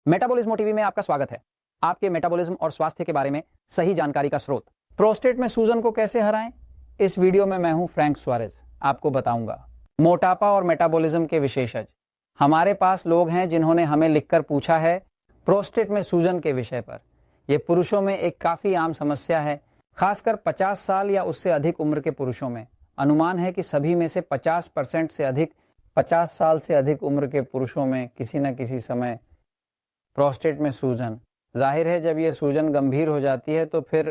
Metabolism TV में आपका स्वागत है। आपके मेटाबॉलिज्म और स्वास्थ्य के बारे में सही जानकारी का स्रोत। प्रोस्टेट में सूजन को कैसे हराएं, इस वीडियो में मैं हूं फ्रैंक सुआरेज, आपको बताऊंगा। मोटापा और मेटाबॉलिज्म के विशेषज्ञ हमारे पास लोग हैं जिन्होंने हमें लिखकर पूछा है प्रोस्टेट में सूजन के विषय पर। यह पुरुषों में एक काफी आम समस्या है, खासकर 50 साल या उससे अधिक उम्र के पुरुषों में। अनुमान है कि सभी में से 50% से अधिक 50 साल से अधिक उम्र के पुरुषों में किसी न किसी समय प्रोस्टेट में सूजन। जाहिर है, जब यह सूजन गंभीर हो जाती है तो फिर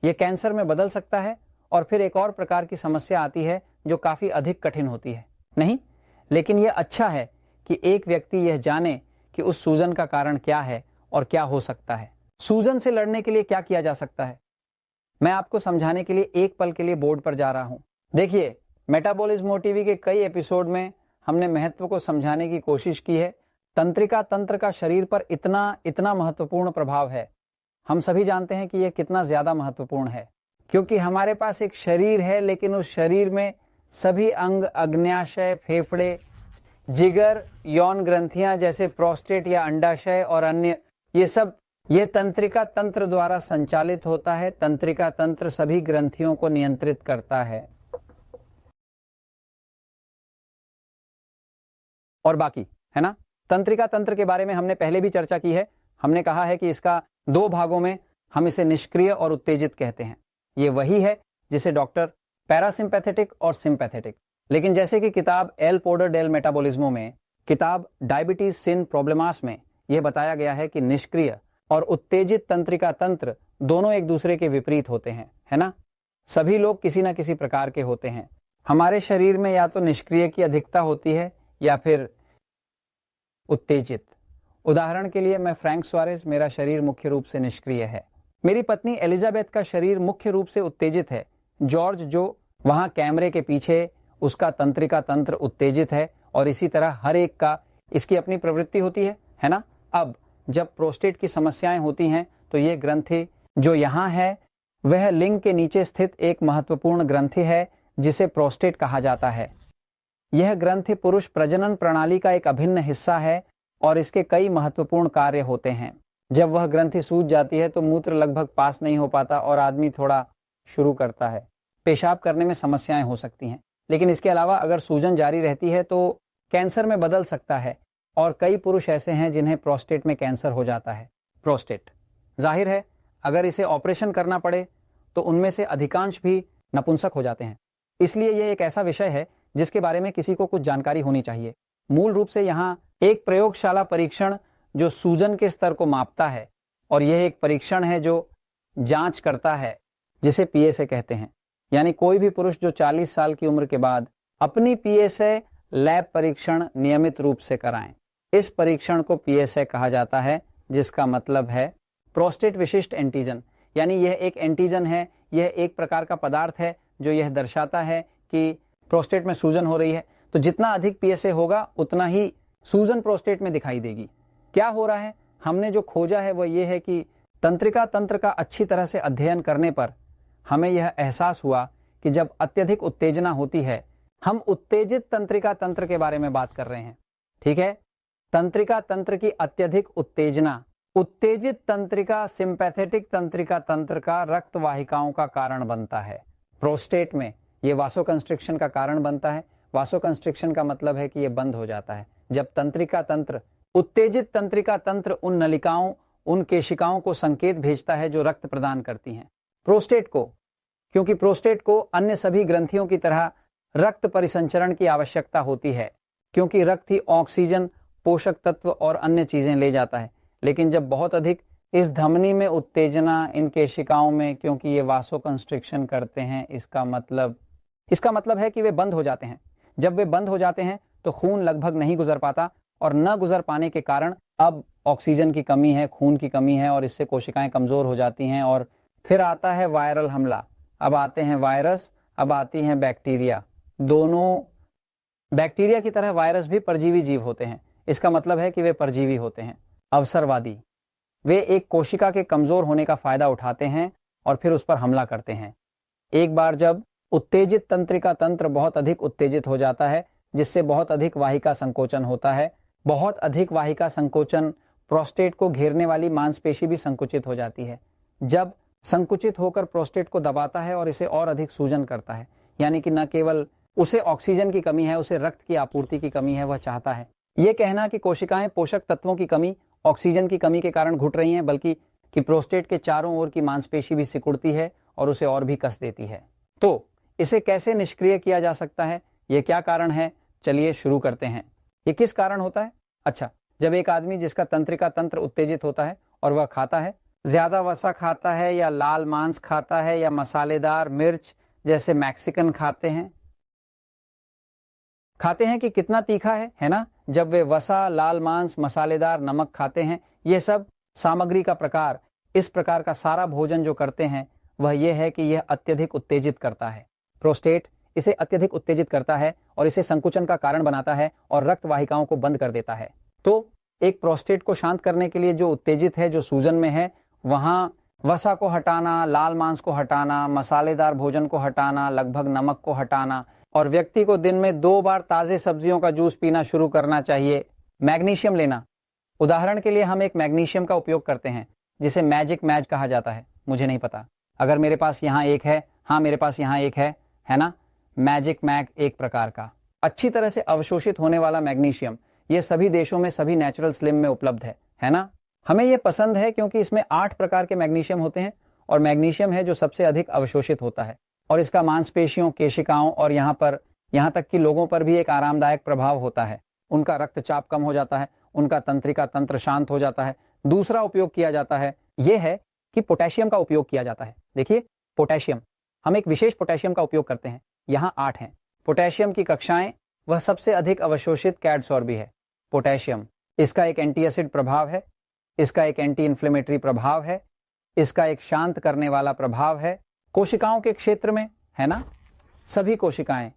यह कैंसर में बदल सकता है और फिर एक और प्रकार की समस्या आती है जो काफी अधिक कठिन होती है। नहीं, लेकिन यह अच्छा है कि एक व्यक्ति यह जाने कि उस सूजन का कारण क्या है और क्या हो सकता है। सूजन से लड़ने के लिए क्या किया जा सकता है, मैं आपको समझाने के लिए एक पल के लिए बोर्ड पर जा रहा हूं। देखिए, मेटाबॉलिज्म टीवी के कई एपिसोड में हमने महत्व को समझाने की कोशिश की है। तंत्रिका तंत्र का शरीर पर इतना महत्वपूर्ण प्रभाव है। हम सभी जानते हैं कि यह कितना ज्यादा महत्वपूर्ण है, क्योंकि हमारे पास एक शरीर है, लेकिन उस शरीर में सभी अंग, अग्न्याशय, फेफड़े, जिगर, यौन ग्रंथियां जैसे प्रोस्टेट या अंडाशय और अन्य, ये तंत्रिका तंत्र द्वारा संचालित होता है। तंत्रिका तंत्र सभी ग्रंथियों को नियंत्रित करता है। और बाकी है ना, तंत्रिका तंत्र के बारे में हमने पहले भी चर्चा की है। हमने कहा है कि इसका 2 भागों में हम इसे निष्क्रिय और उत्तेजित कहते हैं। ये वही है जिसे डॉक्टर पैरासिम्पैथेटिक और सिंपैथेटिक, लेकिन जैसे कि किताब एल पोडर डेल मेटाबॉलिज्मो में, किताब डायबिटीज सिन प्रॉब्लमास में यह बताया गया है कि निष्क्रिय और उत्तेजित तंत्रिका तंत्र दोनों एक दूसरे के विपरीत होते हैं, है ना। सभी लोग किसी न किसी प्रकार के होते हैं। हमारे शरीर में या तो निष्क्रिय की अधिकता होती है या फिर उत्तेजित। उदाहरण के लिए मैं फ्रैंक सुआरेज, मेरा शरीर मुख्य रूप से निष्क्रिय है। मेरी पत्नी एलिजाबेथ का शरीर मुख्य रूप से उत्तेजित है। जॉर्ज, जो वहां कैमरे के पीछे, उसका तंत्रिका तंत्र उत्तेजित है। और इसी तरह हर एक का इसकी अपनी प्रवृत्ति होती है ना। अब जब प्रोस्टेट की समस्याएं होती हैं तो ये ग्रंथि जो यहाँ है वह लिंग के नीचे स्थित एक महत्वपूर्ण ग्रंथि है जिसे प्रोस्टेट कहा जाता है। यह ग्रंथि पुरुष प्रजनन प्रणाली का एक अभिन्न हिस्सा है और इसके कई महत्वपूर्ण कार्य होते हैं। जब वह ग्रंथि सूज जाती है तो मूत्र लगभग पास नहीं हो पाता और आदमी थोड़ा शुरू करता है। पेशाब करने में समस्याएं हो सकती हैं। लेकिन इसके अलावा अगर सूजन जारी रहती है तो कैंसर में बदल सकता है और कई पुरुष ऐसे हैं जिन्हें प्रोस्टेट में कैंसर हो जाता है। प्रोस्टेट, जाहिर है, अगर इसे ऑपरेशन करना पड़े तो उनमें से अधिकांश भी नपुंसक हो जाते हैं। इसलिए यह एक ऐसा विषय है जिसके बारे में किसी को कुछ जानकारी होनी चाहिए। मूल रूप से यहाँ एक प्रयोगशाला परीक्षण जो सूजन के स्तर को मापता है, और यह एक परीक्षण है जो जांच करता है, जिसे पीएसए कहते हैं। यानी कोई भी पुरुष जो 40 साल की उम्र के बाद अपनी पीएसए लैब परीक्षण नियमित रूप से कराएं। इस परीक्षण को पीएसए कहा जाता है, जिसका मतलब है प्रोस्टेट विशिष्ट एंटीजन। यानी यह एक एंटीजन है, यह एक प्रकार का पदार्थ है जो यह दर्शाता है कि प्रोस्टेट में सूजन हो रही है। तो जितना अधिक पीएसए होगा उतना ही सूजन प्रोस्टेट में दिखाई देगी। क्या हो रहा है, हमने जो खोजा है वह यह है कि तंत्रिका तंत्र का अच्छी तरह से अध्ययन करने पर हमें यह एहसास हुआ कि जब अत्यधिक उत्तेजना होती है, हम उत्तेजित तंत्रिका तंत्र के बारे में बात कर रहे हैं, ठीक है। तंत्रिका तंत्र की अत्यधिक उत्तेजना, उत्तेजित तंत्रिका सिंपैथेटिक तंत्रिका तंत्र का रक्त वाहिकाओं का कारण बनता है। प्रोस्टेट में यह वासोकंस्ट्रिक्शन का कारण बनता है। वासोकंस्ट्रिक्शन का मतलब है कि यह बंद हो जाता है जब तंत्रिका तंत्र, उत्तेजित तंत्रिका तंत्र उन नलिकाओं, उन केशिकाओं को संकेत भेजता है जो रक्त प्रदान करती हैं प्रोस्टेट को, क्योंकि प्रोस्टेट को अन्य सभी ग्रंथियों की तरह रक्त परिसंचरण की आवश्यकता होती है, क्योंकि रक्त ही ऑक्सीजन, पोषक तत्व और अन्य चीजें ले जाता है। लेकिन जब बहुत अधिक इस धमनी में उत्तेजना इन केशिकाओं में, क्योंकि ये वासोकंस्ट्रिक्शन करते हैं, इसका मतलब है कि वे बंद हो जाते हैं। जब वे बंद हो जाते हैं तो खून लगभग नहीं गुजर पाता, और न गुजर पाने के कारण अब ऑक्सीजन की कमी है, खून की कमी है, और इससे कोशिकाएं कमजोर हो जाती हैं। और फिर आता है वायरल हमला। अब आते हैं वायरस, अब आती हैं बैक्टीरिया। दोनों, बैक्टीरिया की तरह वायरस भी परजीवी जीव होते हैं। इसका मतलब है कि वे परजीवी होते हैं, अवसरवादी। वे एक कोशिका के कमजोर होने का फायदा उठाते हैं और फिर उस पर हमला करते हैं। एक बार जब उत्तेजित तंत्रिका तंत्र बहुत अधिक उत्तेजित हो जाता है, जिससे बहुत अधिक वाहिका संकोचन होता है, बहुत अधिक वाहिका संकोचन प्रोस्टेट को घेरने वाली मांसपेशी भी संकुचित हो जाती है। जब संकुचित होकर प्रोस्टेट को दबाता है और इसे और अधिक सूजन करता है, यानी कि न केवल उसे ऑक्सीजन की कमी है, उसे रक्त की आपूर्ति की कमी है, वह चाहता है। ये कहना कि कोशिकाएं पोषक तत्वों की कमी, ऑक्सीजन की कमी के कारण घुट रही हैं, बल्कि कि प्रोस्टेट के चारों ओर की मांसपेशी भी सिकुड़ती है और उसे और भी कस देती है। तो इसे कैसे निष्क्रिय किया जा सकता है, ये क्या कारण है, चलिए शुरू करते हैं। ये किस कारण होता है? अच्छा, जब एक आदमी जिसका तंत्रिका तंत्र उत्तेजित होता है और वह खाता है, ज्यादा वसा खाता है या लाल मांस खाता है या मसालेदार मिर्च जैसे मैक्सिकन खाते हैं कि कितना तीखा है ना? जब वे वसा, लाल मांस, मसालेदार नमक खाते हैं, ये सब सामग्री का प्रकार, इस प्रकार का सारा भोजन जो करते हैं वह यह है कि यह अत्यधिक उत्तेजित करता है। प्रोस्टेट इसे अत्यधिक उत्तेजित करता है और इसे संकुचन का कारण बनाता है और रक्त वाहिकाओं को बंद कर देता है। तो एक प्रोस्टेट को शांत करने के लिए जो उत्तेजित है, जो सूजन में है, वहां वसा को हटाना, लाल मांस को हटाना, मसालेदार भोजन को हटाना, लगभग नमक को हटाना, और व्यक्ति को दिन में 2 बार ताजे सब्जियों का जूस पीना शुरू करना चाहिए। मैग्नीशियम लेना, उदाहरण के लिए हम एक मैग्नीशियम का उपयोग करते हैं जिसे मैजिक मैज कहा जाता है। मुझे नहीं पता, अगर मेरे पास यहाँ एक है, हाँ मेरे पास यहाँ एक है ना, मैजिक मैग एक प्रकार का अच्छी तरह से अवशोषित होने वाला मैग्नीशियम। ये सभी देशों में सभी नेचुरल स्लिम में उपलब्ध है ना। हमें ये पसंद है क्योंकि इसमें 8 प्रकार के मैग्नीशियम होते हैं और मैग्नीशियम है जो सबसे अधिक अवशोषित होता है और इसका मांसपेशियों, केशिकाओं और यहाँ तक कि लोगों पर भी एक आरामदायक प्रभाव होता है। उनका रक्तचाप कम हो जाता है, उनका तंत्रिका तंत्र शांत हो जाता है। दूसरा उपयोग किया जाता है यह है कि पोटेशियम का उपयोग किया जाता है। देखिए पोटेशियम, हम एक विशेष पोटेशियम का उपयोग करते हैं, यहाँ 8 हैं। पोटेशियम की कक्षाएं, वह सबसे अधिक अवशोषित कैडसॉर्बी है। पोटेशियम, इसका एक एंटी एसिड प्रभाव है, इसका एक एंटी इन्फ्लेमेटरी प्रभाव है, इसका एक शांत करने वाला प्रभाव है। कोशिकाओं के क्षेत्र में है ना, सभी कोशिकाएं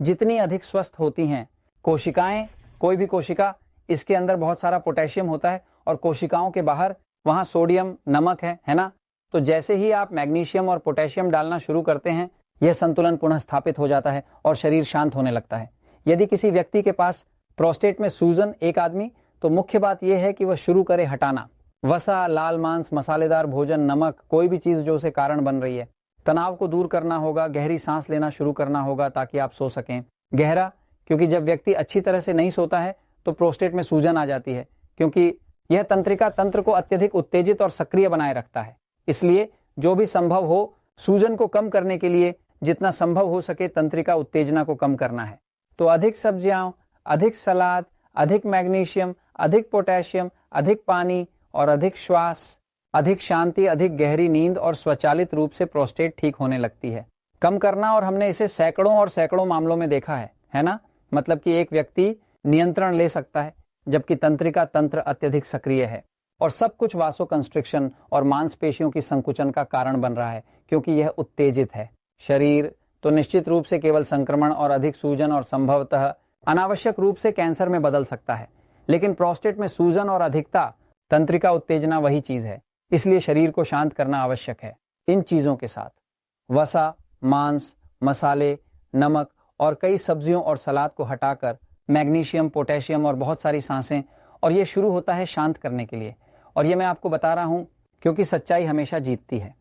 जितनी अधिक स्वस्थ होती हैं, कोशिकाएं, कोई भी कोशिका, इसके अंदर बहुत सारा पोटेशियम होता है और कोशिकाओं के बाहर वहां सोडियम, नमक है ना। तो जैसे ही आप मैग्नीशियम और पोटेशियम डालना शुरू करते हैं, यह संतुलन पुनः स्थापित हो जाता है और शरीर शांत होने लगता है। यदि किसी व्यक्ति के पास प्रोस्टेट में सूजन, एक आदमी, तो मुख्य बात यह है कि वह शुरू करे हटाना वसा, लाल मांस, मसालेदार भोजन, नमक, कोई भी चीज जो उसे कारण बन रही है। तनाव को दूर करना होगा, गहरी सांस लेना शुरू करना होगा ताकि आप सो सकें। गहरा, क्योंकि जब व्यक्ति अच्छी तरह से नहीं सोता है तो प्रोस्टेट में सूजन आ जाती है, क्योंकि यह तंत्रिका तंत्र को अत्यधिक उत्तेजित और सक्रिय बनाए रखता है। इसलिए जो भी संभव हो, सूजन को कम करने के लिए जितना संभव हो सके तंत्रिका उत्तेजना को कम करना है। तो अधिक सब्जियां, अधिक सलाद, अधिक मैग्नीशियम, अधिक पोटेशियम, अधिक पानी और अधिक श्वास, अधिक शांति, अधिक गहरी नींद और स्वचालित रूप से प्रोस्टेट ठीक होने लगती है। कम करना, और हमने इसे सैकड़ों और सैकड़ों मामलों में देखा है ना। मतलब कि एक व्यक्ति नियंत्रण ले सकता है जबकि तंत्रिका तंत्र अत्यधिक सक्रिय है और सब कुछ वासोकंस्ट्रिक्शन और मांसपेशियों की संकुचन का कारण बन रहा है क्योंकि यह उत्तेजित है। शरीर तो निश्चित रूप से केवल संक्रमण और अधिक सूजन और संभवतः अनावश्यक रूप से कैंसर में बदल सकता है, लेकिन प्रोस्टेट में सूजन और अधिकता तंत्रिका उत्तेजना वही चीज है। इसलिए शरीर को शांत करना आवश्यक है। इन चीजों के साथ वसा, मांस, मसाले, नमक और कई सब्जियों और सलाद को हटाकर मैग्नीशियम, पोटेशियम और बहुत सारी सांसें, और ये शुरू होता है शांत करने के लिए। और ये मैं आपको बता रहा हूं क्योंकि सच्चाई हमेशा जीतती है।